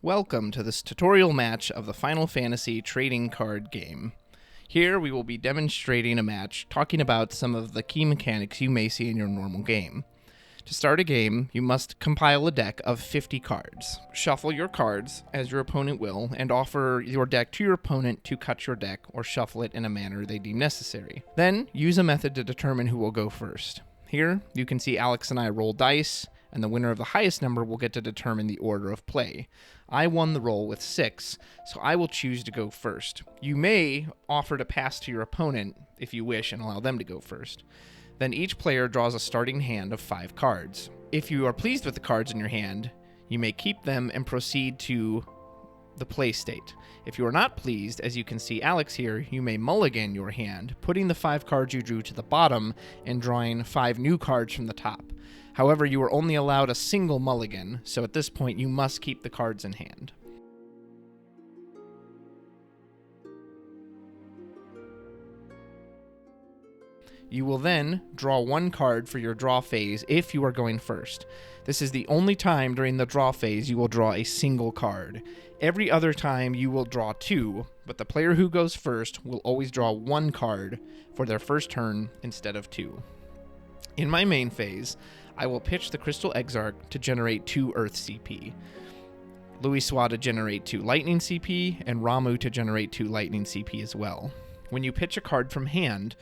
Welcome to this tutorial match of the Final Fantasy trading card game. Here we will be demonstrating a match talking about some of the key mechanics you may see in your normal game. To start a game, you must compile a deck of 50 cards. Shuffle your cards, as your opponent will, and offer your deck to your opponent to cut your deck or shuffle it in a manner they deem necessary. Then, use a method to determine who will go first. Here, you can see Alex and I roll dice, and the winner of the highest number will get to determine the order of play. I won the roll with 6, so I will choose to go first. You may offer to pass to your opponent if you wish and allow them to go first. Then each player draws a starting hand of 5 cards. If you are pleased with the cards in your hand, you may keep them and proceed to the play state. If you are not pleased, as you can see Alex here, you may mulligan your hand, putting the 5 cards you drew to the bottom and drawing 5 new cards from the top. However, you are only allowed a single mulligan, so at this point you must keep the cards in hand. You will then draw 1 card for your draw phase if you are going first. This is the only time during the draw phase you will draw a single card. Every other time you will draw 2, but the player who goes first will always draw 1 card for their first turn instead of 2. In my main phase, I will pitch the Crystal Exarch to generate 2 Earth CP, Louisoix to generate 2 Lightning CP, and Ramuh to generate 2 Lightning CP as well. When you pitch a card from hand,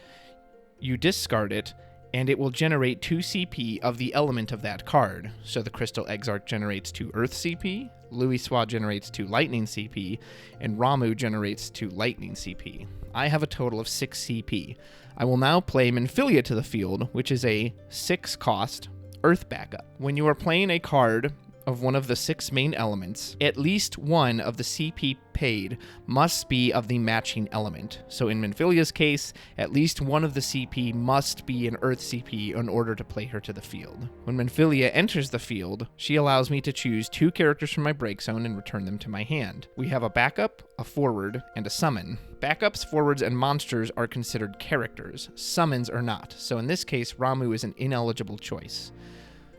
you discard it, and it will generate 2 CP of the element of that card. So the Crystal Exarch generates 2 Earth CP, Louisoix generates 2 Lightning CP, and Ramuh generates 2 Lightning CP. I have a total of 6 CP. I will now play Minfilia to the field, which is a 6-cost Earth backup. When you are playing a card of one of the 6 main elements, at least one of the CP paid must be of the matching element. So in Minfilia's case, at least one of the CP must be an Earth CP in order to play her to the field. When Minfilia enters the field, she allows me to choose 2 characters from my break zone and return them to my hand. We have a backup, a forward, and a summon. Backups, forwards, and monsters are considered characters. Summons are not, so in this case, Ramuh is an ineligible choice.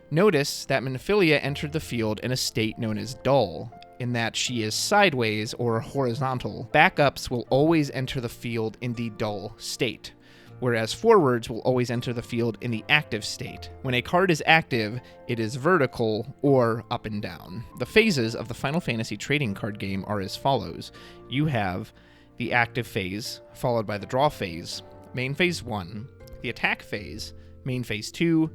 Notice that Minfilia entered the field in a state known as dull, in that she is sideways or horizontal. Backups will always enter the field in the dull state, whereas forwards will always enter the field in the active state. When a card is active, it is vertical or up and down. The phases of the Final Fantasy trading card game are as follows. You have the active phase, followed by the draw phase, main phase 1, the attack phase, main phase 2,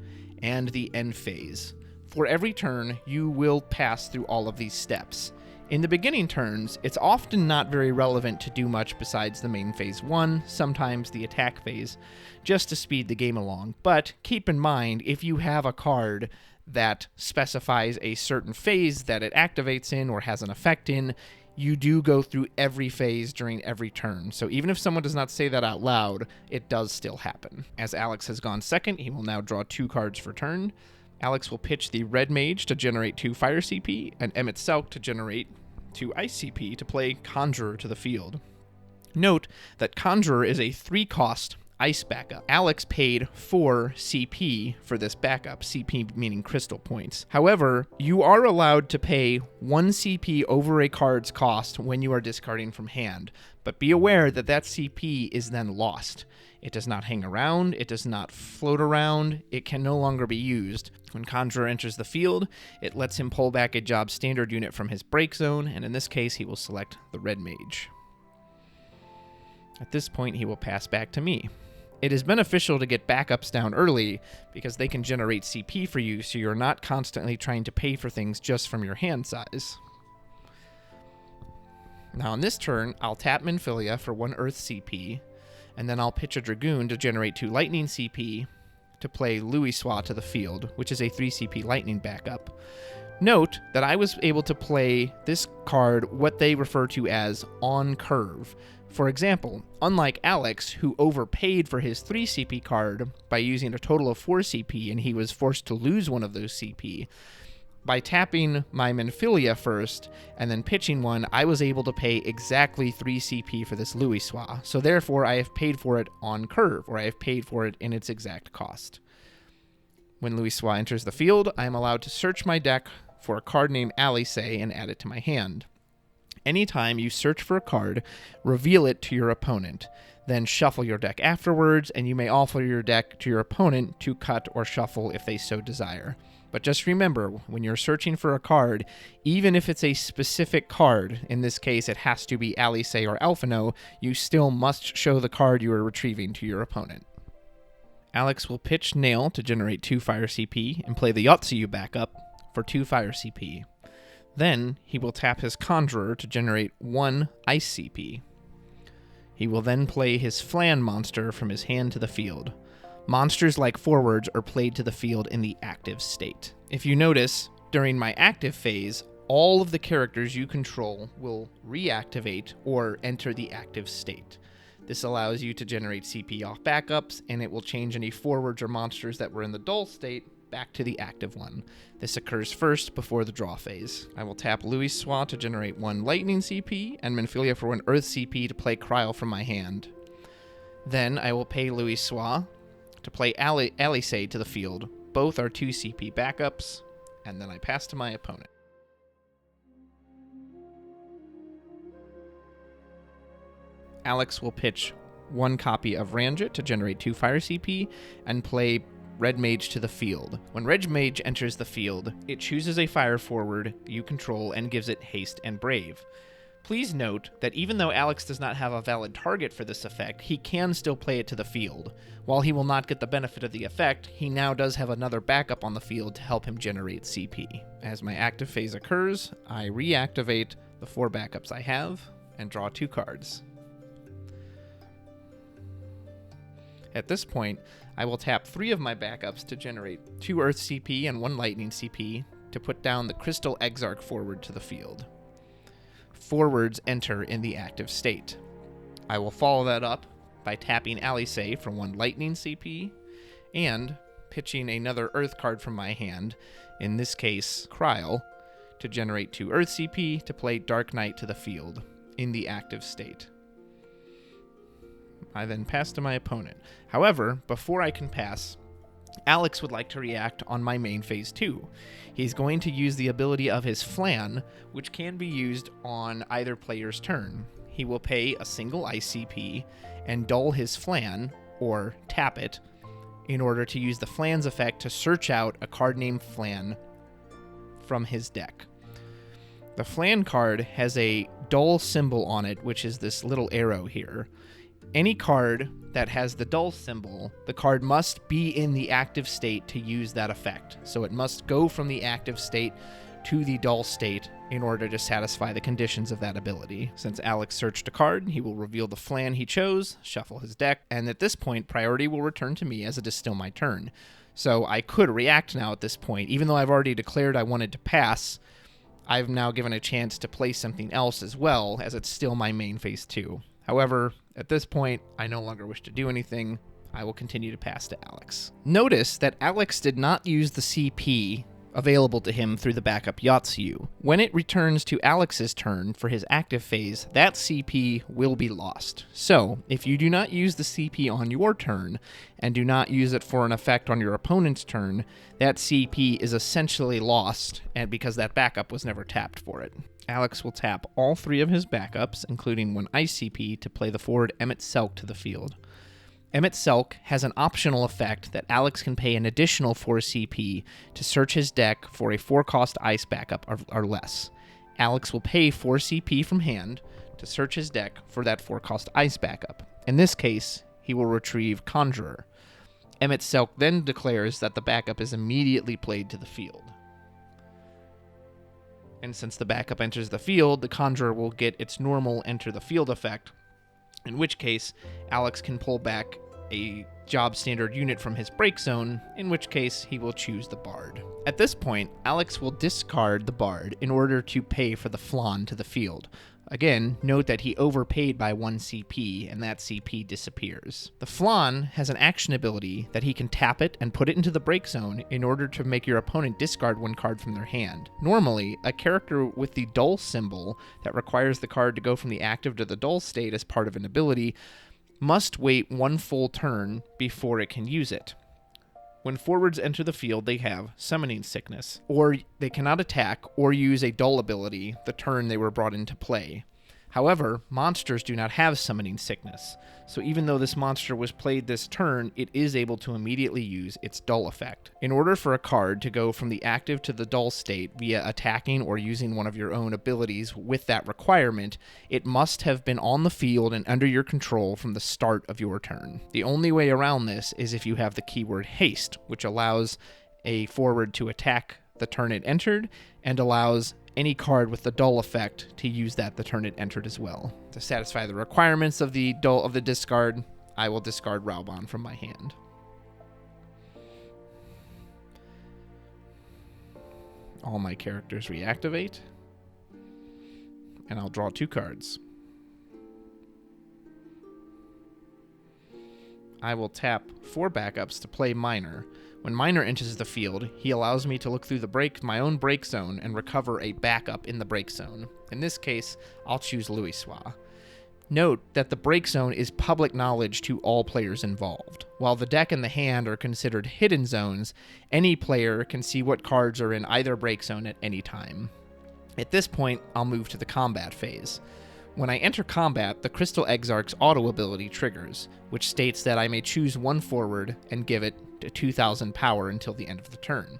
and the end phase. For every turn, you will pass through all of these steps. In the beginning turns, it's often not very relevant to do much besides the main phase 1, sometimes the attack phase, just to speed the game along. But keep in mind, if you have a card that specifies a certain phase that it activates in or has an effect in, you do go through every phase during every turn. So even if someone does not say that out loud, it does still happen. As Alex has gone second, he will now draw 2 cards for turn. Alex will pitch the Red Mage to generate 2 Fire CP, and Emmett Selk to generate 2 Ice CP to play Conjurer to the field. Note that Conjurer is a 3-cost Ice backup. Alex paid 4 CP for this backup, CP meaning crystal points. However, you are allowed to pay 1 CP over a card's cost when you are discarding from hand, but be aware that that CP is then lost. It does not hang around, it does not float around, it can no longer be used. When Conjurer enters the field, it lets him pull back a job standard unit from his break zone, and in this case he will select the Red Mage. At this point he will pass back to me. It is beneficial to get backups down early because they can generate CP for you, so you're not constantly trying to pay for things just from your hand size. Now on this turn, I'll tap Minfilia for 1 Earth CP, and then I'll pitch a Dragoon to generate 2 Lightning CP to play Louisoix to the field, which is a 3 CP Lightning backup. Note that I was able to play this card what they refer to as on curve. For example, unlike Alex, who overpaid for his 3 CP card by using a total of 4 CP and he was forced to lose one of those CP, by tapping my Minfilia first and then pitching one, I was able to pay exactly 3 CP for this Louisoix, so therefore I have paid for it on curve, or I have paid for it in its exact cost. When Louisoix enters the field, I am allowed to search my deck for a card named Alice and add it to my hand. Anytime you search for a card, reveal it to your opponent. Then shuffle your deck afterwards, and you may offer your deck to your opponent to cut or shuffle if they so desire. But just remember, when you're searching for a card, even if it's a specific card, in this case it has to be Alice or Alphino, you still must show the card you are retrieving to your opponent. Alex will pitch Nail to generate 2 fire CP and play the Yotsuyu backup for 2 fire CP. Then he will tap his Conjurer to generate 1 ice CP. He will then play his Flan monster from his hand to the field. Monsters like forwards are played to the field in the active state. If you notice, during my active phase, all of the characters you control will reactivate or enter the active state. This allows you to generate CP off backups, and it will change any forwards or monsters that were in the dull state back to the active one. This occurs first before the draw phase. I will tap Louisoix to generate 1 lightning CP, and Minfilia for 1 earth CP to play Cryo from my hand. Then I will pay Louisoix to play Alice to the field. Both are 2 CP backups, and then I pass to my opponent. Alex will pitch 1 copy of Ranjit to generate 2 fire CP and play Red Mage to the field. When Red Mage enters the field, it chooses a fire forward you control and gives it Haste and Brave. Please note that even though Alex does not have a valid target for this effect, he can still play it to the field. While he will not get the benefit of the effect, he now does have another backup on the field to help him generate CP. As my active phase occurs, I reactivate the 4 backups I have and draw 2 cards. At this point, I will tap 3 of my backups to generate 2 Earth CP and 1 Lightning CP to put down the Crystal Exarch forward to the field. Forwards enter in the active state. I will follow that up by tapping Alice for 1 Lightning CP and pitching another Earth card from my hand, in this case, Kryl, to generate 2 Earth CP to play Dark Knight to the field in the active state. I then pass to my opponent. However, before I can pass, Alex would like to react on my main phase 2. He's going to use the ability of his Flan, which can be used on either player's turn. He will pay a single ICP and dull his Flan, or tap it, in order to use the Flan's effect to search out a card named Flan from his deck. The Flan card has a dull symbol on it, which is this little arrow here. Any card that has the dull symbol, the card must be in the active state to use that effect. So it must go from the active state to the dull state in order to satisfy the conditions of that ability. Since Alex searched a card, he will reveal the Flan he chose, shuffle his deck, and at this point, priority will return to me as it is still my turn. So I could react now at this point. Even though I've already declared I wanted to pass, I've now given a chance to play something else as well, as it's still my main phase 2. However, at this point, I no longer wish to do anything. I will continue to pass to Alex. Notice that Alex did not use the CP available to him through the backup Yotsuyu. When it returns to Alex's turn for his active phase, that CP will be lost. So, if you do not use the CP on your turn, and do not use it for an effect on your opponent's turn, that CP is essentially lost, and because that backup was never tapped for it. Alex will tap all 3 of his backups, including 1 Ice CP, to play the forward Emmet Selk to the field. Emmet Selk has an optional effect that Alex can pay an additional 4 CP to search his deck for a 4-cost ice backup or less. Alex will pay 4 CP from hand to search his deck for that 4-cost ice backup. In this case, he will retrieve Conjurer. Emmet Selk then declares that the backup is immediately played to the field. And since the backup enters the field, the Conjurer will get its normal enter the field effect, in which case Alex can pull back a job standard unit from his break zone, in which case he will choose the Bard. At this point, Alex will discard the Bard in order to pay for the Flan to the field. Again, note that he overpaid by 1 CP, and that CP disappears. The Flan has an action ability that he can tap it and put it into the break zone in order to make your opponent discard 1 card from their hand. Normally, a character with the dull symbol that requires the card to go from the active to the dull state as part of an ability must wait 1 full turn before it can use it. When forwards enter the field, they have Summoning Sickness, or they cannot attack or use a dull ability the turn they were brought into play. However, monsters do not have Summoning Sickness, so even though this monster was played this turn, it is able to immediately use its dull effect. In order for a card to go from the active to the dull state via attacking or using one of your own abilities with that requirement, it must have been on the field and under your control from the start of your turn. The only way around this is if you have the keyword Haste, which allows a forward to attack the turn it entered and allows any card with the dull effect to use that the turn it entered as well. To satisfy the requirements of the discard, I will discard Raubon from my hand. All my characters reactivate, and I'll draw 2 cards. I will tap 4 backups to play Miner. When Miner enters the field, he allows me to look through my own break zone and recover a backup in the break zone. In this case, I'll choose Louisoix. Note that the break zone is public knowledge to all players involved. While the deck and the hand are considered hidden zones, any player can see what cards are in either break zone at any time. At this point, I'll move to the combat phase. When I enter combat, the Crystal Exarch's auto ability triggers, which states that I may choose one forward and give it 2,000 power until the end of the turn.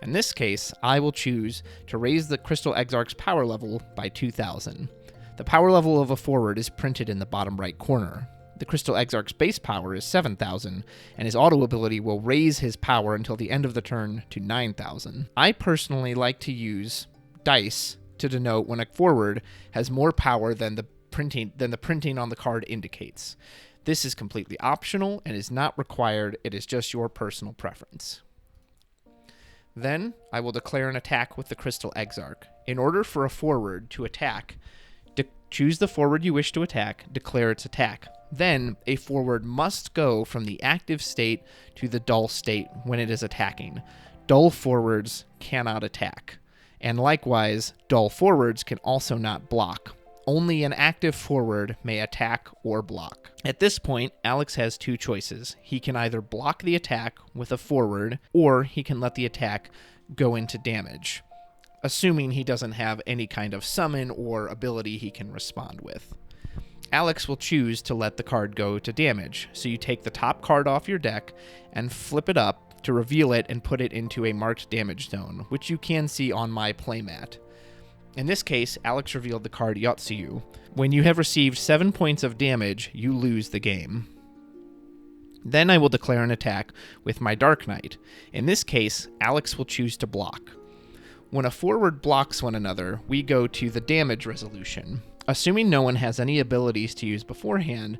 In this case, I will choose to raise the Crystal Exarch's power level by 2,000. The power level of a forward is printed in the bottom right corner. The Crystal Exarch's base power is 7,000, and his auto ability will raise his power until the end of the turn to 9,000. I personally like to use dice to denote when a forward has more power than the printing on the card indicates. This is completely optional and is not required. It is just your personal preference. Then I will declare an attack with the Crystal Exarch. In order for a forward to attack, choose the forward you wish to attack, declare its attack. Then a forward must go from the active state to the dull state when it is attacking. Dull forwards cannot attack. And likewise, dull forwards can also not block. Only an active forward may attack or block. At this point, Alex has 2 choices. He can either block the attack with a forward, or he can let the attack go into damage, assuming he doesn't have any kind of summon or ability he can respond with. Alex will choose to let the card go to damage, so you take the top card off your deck and flip it up to reveal it and put it into a marked damage zone, which you can see on my playmat. In this case, Alex revealed the card Yotsuyu. When you have received 7 points of damage, you lose the game. Then I will declare an attack with my Dark Knight. In this case, Alex will choose to block. When a forward blocks one another, we go to the damage resolution. Assuming no one has any abilities to use beforehand,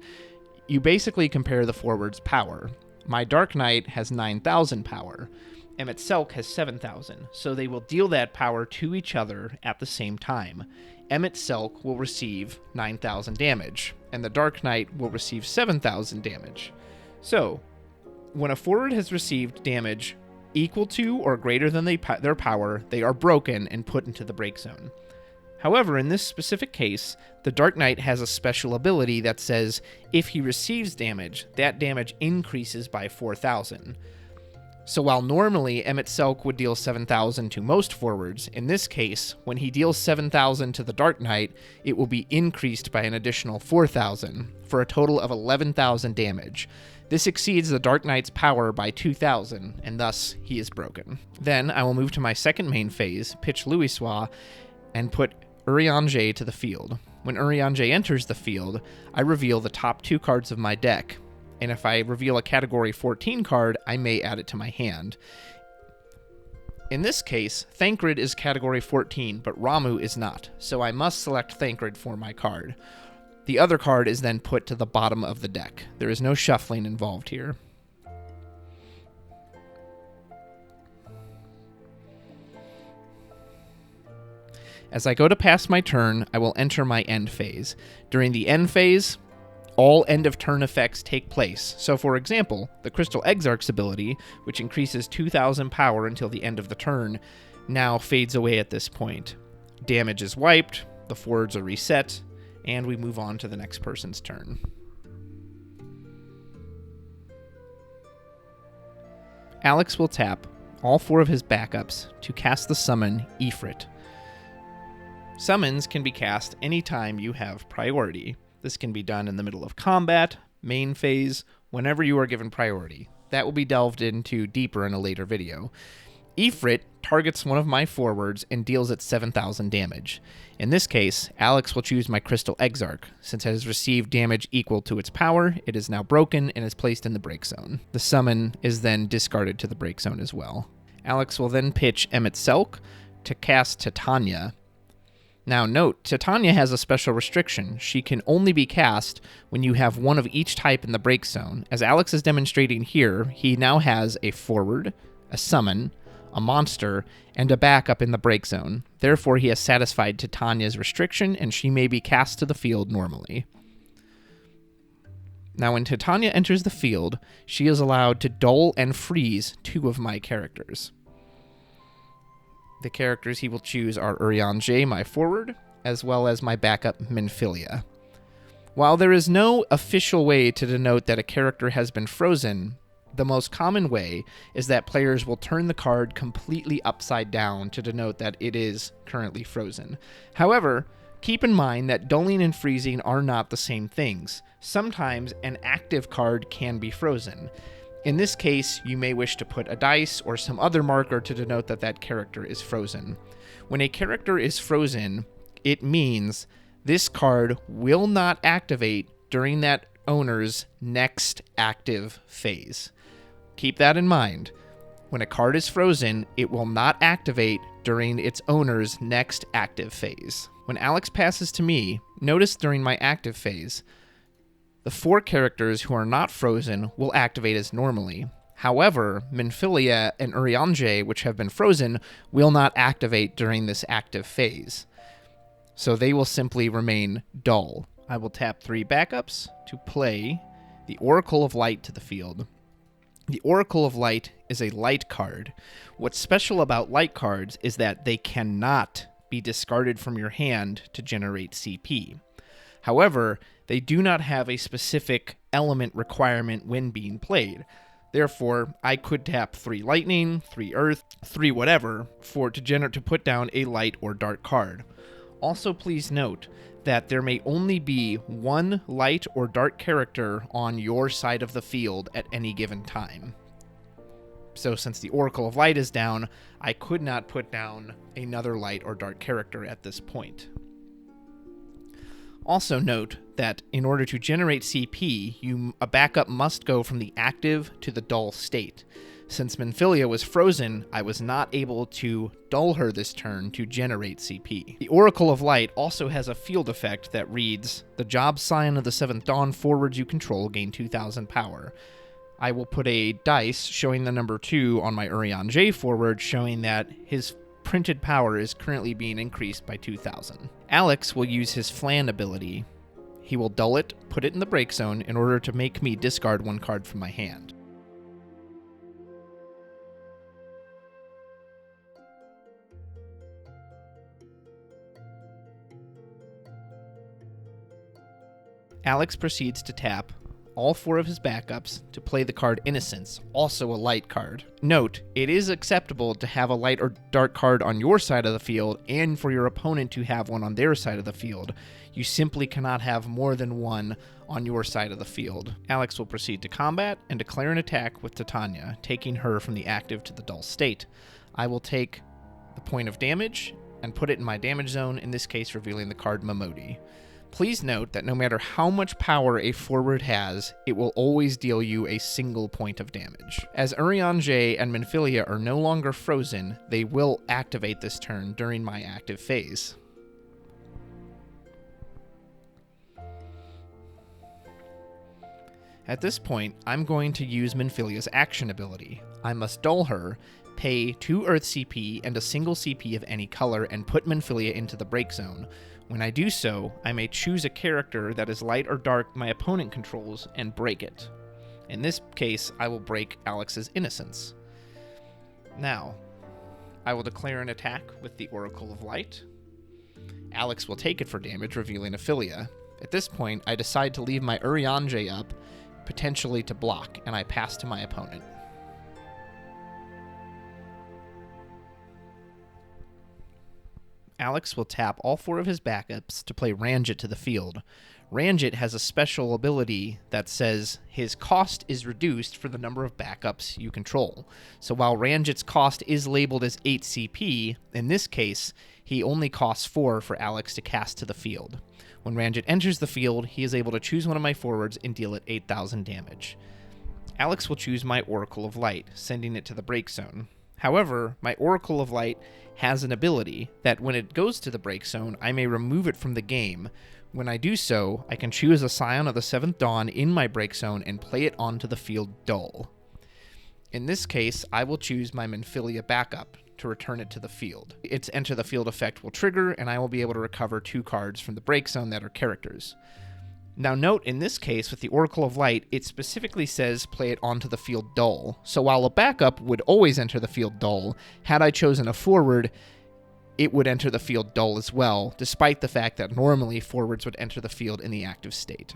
you basically compare the forward's power. My Dark Knight has 9,000 power. Emmett Selk has 7,000, so they will deal that power to each other at the same time. Emmett Selk will receive 9,000 damage, and the Dark Knight will receive 7,000 damage. So, when a forward has received damage equal to or greater than their power, they are broken and put into the break zone. However, in this specific case, the Dark Knight has a special ability that says if he receives damage, that damage increases by 4,000. So while normally Emmett Selk would deal 7,000 to most forwards, in this case, when he deals 7,000 to the Dark Knight, it will be increased by an additional 4,000, for a total of 11,000 damage. This exceeds the Dark Knight's power by 2,000, and thus he is broken. Then I will move to my second main phase, pitch Louisoix, and put Urianger to the field. When Urianger enters the field, I reveal the top 2 cards of my deck, and if I reveal a Category 14 card, I may add it to my hand. In this case, Thancred is Category 14, but Ramuh is not, so I must select Thancred for my card. The other card is then put to the bottom of the deck. There is no shuffling involved here. As I go to pass my turn, I will enter my end phase. During the end phase, all end-of-turn effects take place. So, for example, the Crystal Exarch's ability, which increases 2,000 power until the end of the turn, now fades away at this point. Damage is wiped, the forwards are reset, and we move on to the next person's turn. Alex will tap all 4 of his backups to cast the summon Ifrit. Summons can be cast anytime you have priority. This can be done in the middle of combat, main phase, whenever you are given priority. That will be delved into deeper in a later video. Ifrit targets one of my forwards and deals it 7,000 damage. In this case, Alex will choose my Crystal Exarch. Since it has received damage equal to its power, it is now broken and is placed in the break zone. The summon is then discarded to the break zone as well. Alex will then pitch Emmett Selk to cast Titania. Now note, Titania has a special restriction. She can only be cast when you have one of each type in the break zone. As Alex is demonstrating here, he now has a forward, a summon, a monster, and a backup in the break zone. Therefore, he has satisfied Titania's restriction, and she may be cast to the field normally. Now, when Titania enters the field, she is allowed to dull and freeze 2 of my characters. The characters he will choose are Urianger, my forward, as well as my backup Minfilia. While there is no official way to denote that a character has been frozen, the most common way is that players will turn the card completely upside down to denote that it is currently frozen. However, keep in mind that dulling and freezing are not the same things. Sometimes an active card can be frozen. In this case, you may wish to put a dice or some other marker to denote that that character is frozen. When a character is frozen, it means this card will not activate during that owner's next active phase. Keep that in mind. When a card is frozen, it will not activate during its owner's next active phase. When Alex passes to me, notice during my active phase, the 4 characters who are not frozen will activate as normally. However, Minfilia and Urianger, which have been frozen, will not activate during this active phase. So they will simply remain dull. I will tap 3 backups to play the Oracle of Light to the field. The Oracle of Light is a light card. What's special about light cards is that they cannot be discarded from your hand to generate CP. However, they do not have a specific element requirement when being played. Therefore, I could tap 3 lightning, 3 earth, 3 whatever to put down a light or dark card. Also, please note that there may only be 1 light or dark character on your side of the field at any given time. So since the Oracle of Light is down, I could not put down another light or dark character at this point. Also note that in order to generate CP, a backup must go from the active to the dull state. Since Minfilia was frozen, I was not able to dull her this turn to generate CP. The Oracle of Light also has a field effect that reads, the Job Sign of the 7th Dawn forwards you control gain 2,000 power. I will put a dice showing the number 2 on my Urianger forward, showing that his printed power is currently being increased by 2,000. Alex will use his Flan ability. He will dull it, put it in the break zone in order to make me discard 1 card from my hand. Alex proceeds to tap all 4 of his backups to play the card Innocence, also a light card. Note, it is acceptable to have a light or dark card on your side of the field and for your opponent to have one on their side of the field. You simply cannot have more than 1 on your side of the field. Alex will proceed to combat and declare an attack with Titania, taking her from the active to the dull state. I will take the point of damage and put it in my damage zone, in this case revealing the card Momodi. Please note that no matter how much power a forward has, it will always deal you a single point of damage. As Urianger and Minfilia are no longer frozen, they will activate this turn during my active phase. At this point, I'm going to use Minfilia's action ability. I must dull her, pay 2 Earth CP and a single CP of any color, and put Minfilia into the break zone. When I do so, I may choose a character that is light or dark my opponent controls and break it. In this case, I will break Alex's Innocence. Now, I will declare an attack with the Oracle of Light. Alex will take it for damage, revealing Ophelia. At this point, I decide to leave my Urianger up, potentially to block, and I pass to my opponent. Alex will tap all 4 of his backups to play Ranjit to the field. Ranjit has a special ability that says his cost is reduced for the number of backups you control. So while Ranjit's cost is labeled as 8 CP, in this case, he only costs 4 for Alex to cast to the field. When Ranjit enters the field, he is able to choose one of my forwards and deal it 8,000 damage. Alex will choose my Oracle of Light, sending it to the break zone. However, my Oracle of Light has an ability that when it goes to the break zone, I may remove it from the game. When I do so, I can choose a Scion of the Seventh Dawn in my break zone and play it onto the field dull. In this case, I will choose my Minfilia backup to return it to the field. Its enter the field effect will trigger, and I will be able to recover 2 cards from the break zone that are characters. Now note, in this case, with the Oracle of Light, it specifically says play it onto the field dull. So while a backup would always enter the field dull, had I chosen a forward, it would enter the field dull as well, despite the fact that normally forwards would enter the field in the active state.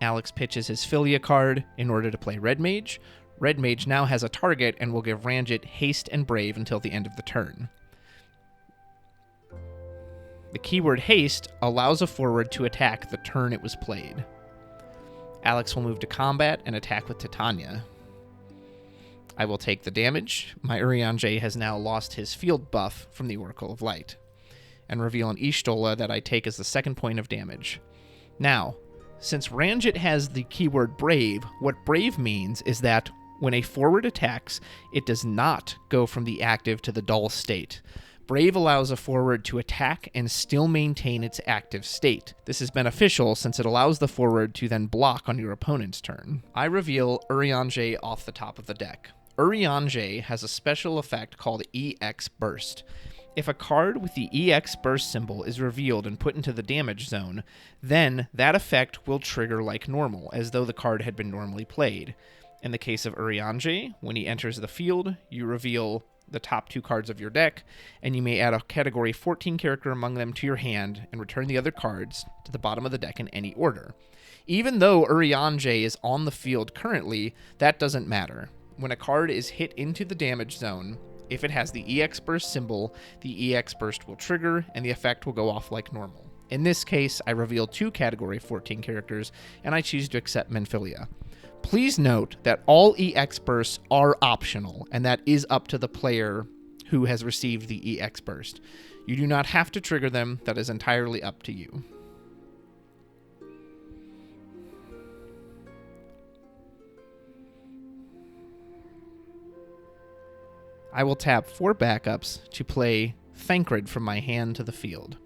Alex pitches his Filia card in order to play Red Mage. Red Mage now has a target and will give Ranjit Haste and Brave until the end of the turn. The keyword Haste allows a forward to attack the turn it was played. Alex will move to combat and attack with Titania. I will take the damage. My Urianger has now lost his field buff from the Oracle of Light, and reveal an Y'shtola that I take as the 2nd point of damage. Now, since Ranjit has the keyword Brave, what Brave means is that when a forward attacks, it does not go from the active to the dull state. Brave allows a forward to attack and still maintain its active state. This is beneficial since it allows the forward to then block on your opponent's turn. I reveal Urianger off the top of the deck. Urianger has a special effect called EX Burst. If a card with the EX Burst symbol is revealed and put into the damage zone, then that effect will trigger like normal, as though the card had been normally played. In the case of Urianger, when he enters the field, you reveal the top 2 cards of your deck, and you may add a category 14 character among them to your hand and return the other cards to the bottom of the deck in any order. Even though Urianger is on the field currently, that doesn't matter. When a card is hit into the damage zone, if it has the EX Burst symbol, the EX Burst will trigger and the effect will go off like normal. In this case, I reveal 2 category 14 characters, and I choose to accept Minfilia. Please note that all EX Bursts are optional, and that is up to the player who has received the EX Burst. You do not have to trigger them, that is entirely up to you. I will tap 4 backups to play Thancred from my hand to the field.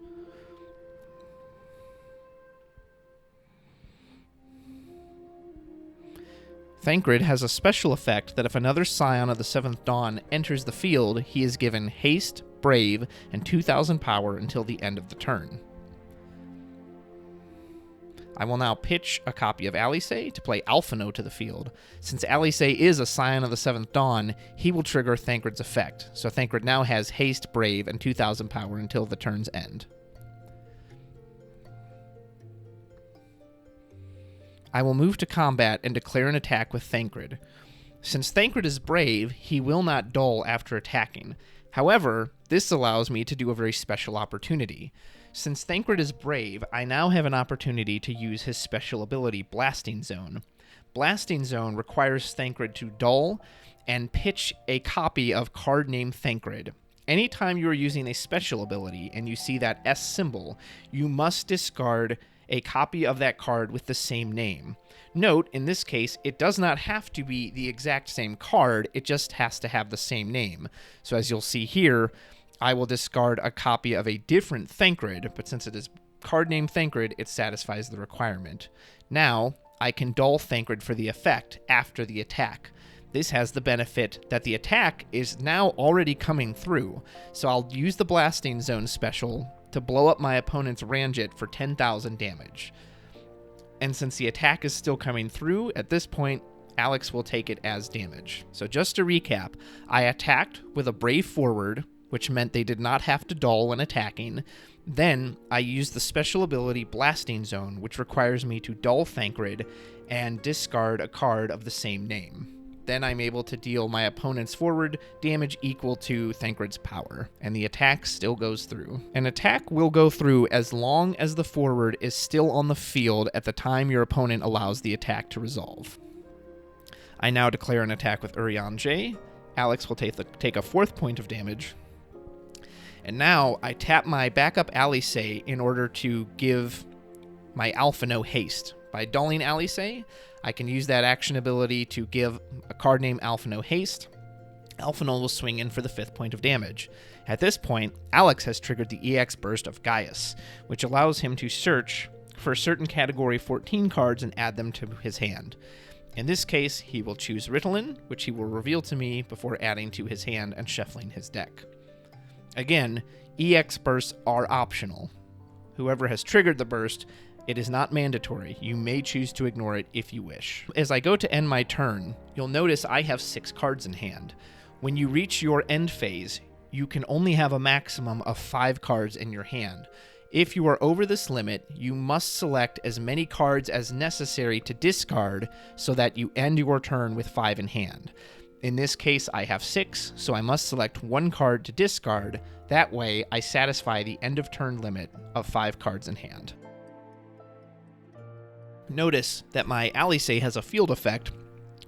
Thancred has a special effect that if another Scion of the Seventh Dawn enters the field, he is given Haste, Brave, and 2,000 power until the end of the turn. I will now pitch a copy of Alice to play Alphino to the field. Since Alice is a Scion of the Seventh Dawn, he will trigger Thancred's effect, so Thancred now has Haste, Brave, and 2,000 power until the turn's end. I will move to combat and declare an attack with Thancred. Since Thancred is brave, he will not dull after attacking. However, this allows me to do a very special opportunity. Since Thancred is brave, I now have an opportunity to use his special ability, Blasting Zone. Blasting Zone requires Thancred to dull and pitch a copy of card named Thancred. Anytime you are using a special ability and you see that S symbol, you must discard a copy of that card with the same name. Note, in this case, it does not have to be the exact same card, it just has to have the same name. So as you'll see here, I will discard a copy of a different Thancred, but since it is card name Thancred, it satisfies the requirement. Now, I can dull Thancred for the effect after the attack. This has the benefit that the attack is now already coming through, so I'll use the Blasting Zone special to blow up my opponent's Ranjit for 10,000 damage. And since the attack is still coming through, at this point, Alex will take it as damage. So just to recap, I attacked with a brave forward, which meant they did not have to dull when attacking. Then I used the special ability Blasting Zone, which requires me to dull Thancred and discard a card of the same name. then I'm able to deal my opponent's forward damage equal to Thancred's power, and the attack still goes through. An attack will go through as long as the forward is still on the field at the time your opponent allows the attack to resolve. I now declare an attack with Urianger. Alex will take a 4th point of damage. And now I tap my backup Alice in order to give my Alphino haste. By dulling Alice, I can use that action ability to give a card named Alphino haste. Alphino will swing in for the 5th point of damage. At this point, Alex has triggered the EX burst of Gaius, which allows him to search for certain category 14 cards and add them to his hand. In this case, he will choose Ritalin, which he will reveal to me before adding to his hand and shuffling his deck. Again, EX bursts are optional. Whoever has triggered the burst, it is not mandatory. You may choose to ignore it if you wish. As I go to end my turn, you'll notice I have 6 cards in hand. When you reach your end phase, you can only have a maximum of 5 cards in your hand. If you are over this limit, you must select as many cards as necessary to discard so that you end your turn with 5 in hand. In this case, I have 6, so I must select 1 card to discard. That way, I satisfy the end of turn limit of 5 cards in hand. Notice that my Alice has a field effect,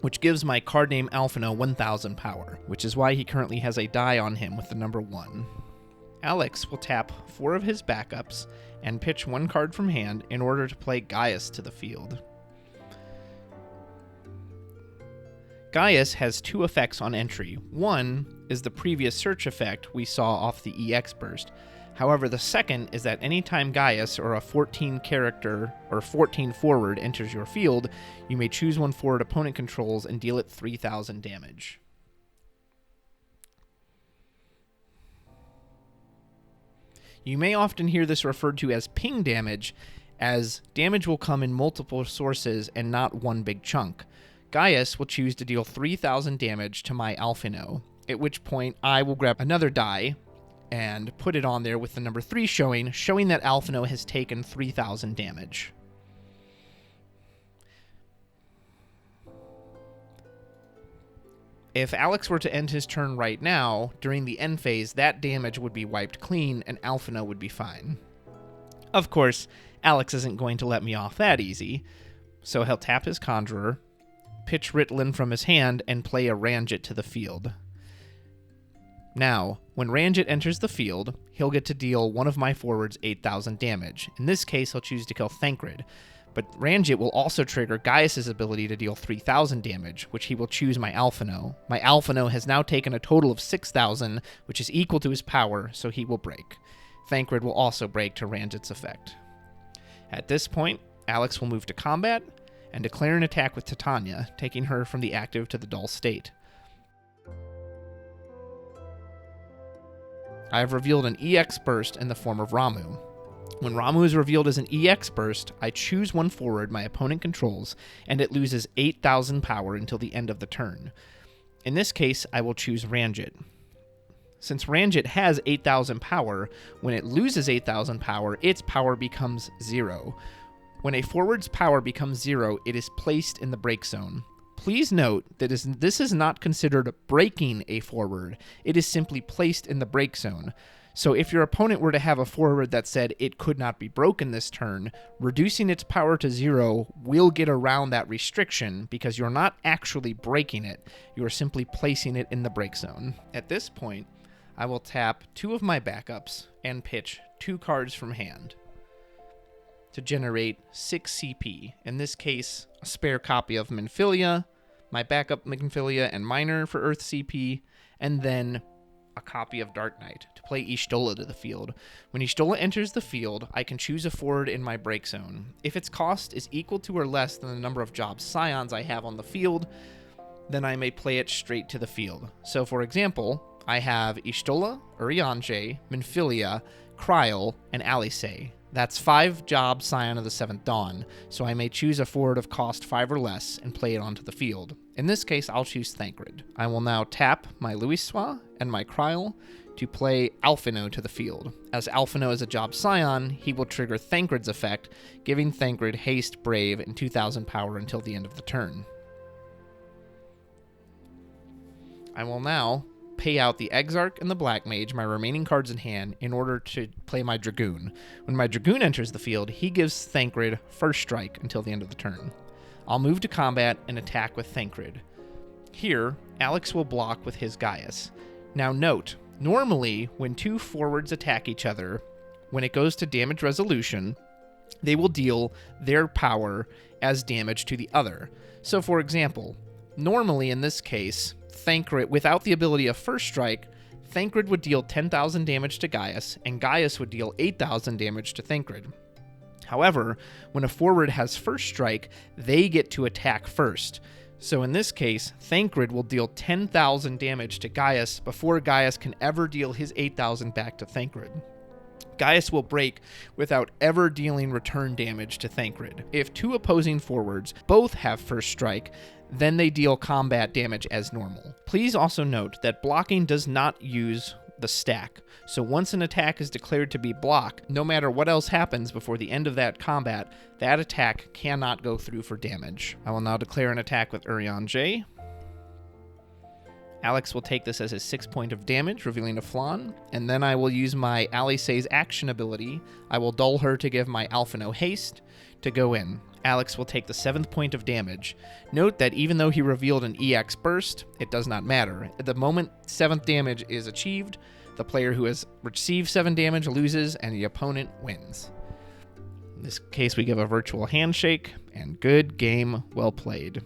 which gives my card name Alphino 1000 power, which is why he currently has a die on him with the number 1. Alex will tap 4 of his backups and pitch 1 card from hand in order to play Gaius to the field. Gaius has 2 effects on entry. One is the previous search effect we saw off the EX burst. However, the second is that anytime Gaius or a 14 character or 14 forward enters your field, you may choose 1 forward opponent controls and deal it 3000 damage. You may often hear this referred to as ping damage, as damage will come in multiple sources and not one big chunk. Gaius will choose to deal 3000 damage to my Alphino, at which point I will grab another die and put it on there with the number 3 showing that Alphino has taken 3000 damage. If Alex were to end his turn right now, during the end phase, that damage would be wiped clean and Alphino would be fine. Of course, Alex isn't going to let me off that easy, so he'll tap his Conjurer, pitch Ritalin from his hand, and play a Ranjit to the field. Now, when Ranjit enters the field, he'll get to deal 1 of my forwards 8000 damage. In this case, he'll choose to kill Thancred. But Ranjit will also trigger Gaius' ability to deal 3000 damage, which he will choose my Alphino. My Alphino has now taken a total of 6000, which is equal to his power, so he will break. Thancred will also break to Ranjit's effect. At this point, Alex will move to combat and declare an attack with Titania, taking her from the active to the dull state. I have revealed an EX burst in the form of Ramuh. When Ramuh is revealed as an EX burst, I choose 1 forward my opponent controls, and it loses 8000 power until the end of the turn. In this case, I will choose Ranjit. Since Ranjit has 8000 power, when it loses 8000 power, its power becomes 0. When a forward's power becomes 0, it is placed in the break zone. Please note that this is not considered breaking a forward, it is simply placed in the break zone. So if your opponent were to have a forward that said it could not be broken this turn, reducing its power to 0 will get around that restriction because you're not actually breaking it, you are simply placing it in the break zone. At this point, I will tap 2 of my backups and pitch 2 cards from hand to generate 6 CP. In this case, a spare copy of Minfilia, my backup Minfilia and Miner for Earth CP, and then a copy of Dark Knight to play Y'shtola to the field. When Y'shtola enters the field, I can choose a forward in my break zone. If its cost is equal to or less than the number of Job Scions I have on the field, then I may play it straight to the field. So for example, I have Y'shtola, Urianger, Minfilia, Kryl, and Alice. That's 5 Job Scion of the 7th Dawn, so I may choose a forward of cost 5 or less and play it onto the field. In this case, I'll choose Thancred. I will now tap my Louisoix and my Kryl to play Alphino to the field. As Alphino is a Job Scion, he will trigger Thancred's effect, giving Thancred haste, brave, and 2000 power until the end of the turn. I will now pay out the Exarch and the Black Mage, my remaining cards in hand, in order to play my Dragoon. When my Dragoon enters the field, he gives Thancred first strike until the end of the turn. I'll move to combat and attack with Thancred. Here, Alex will block with his Gaius. Now note, normally when two forwards attack each other, when it goes to damage resolution, they will deal their power as damage to the other. So for example, normally in this case, Thancred, without the ability of First Strike, Thancred would deal 10,000 damage to Gaius, and Gaius would deal 8,000 damage to Thancred. However, when a forward has First Strike, they get to attack first. So in this case, Thancred will deal 10,000 damage to Gaius before Gaius can ever deal his 8,000 back to Thancred. Gaius will break without ever dealing return damage to Thancred. If two opposing forwards both have First Strike, then they deal combat damage as normal. Please also note that blocking does not use the stack, so once an attack is declared to be block, no matter what else happens before the end of that combat, that attack cannot go through for damage. I will now declare an attack with Urianger. Alex will take this as his 6 point of damage, revealing a Flan, and then I will use my Alisaie's action ability. I will dull her to give my Alphino haste to go in. Alex will take the 7th point of damage. Note that even though he revealed an EX burst, it does not matter. At the moment 7th damage is achieved, the player who has received 7 damage loses, and the opponent wins. In this case, we give a virtual handshake, and good game, well played.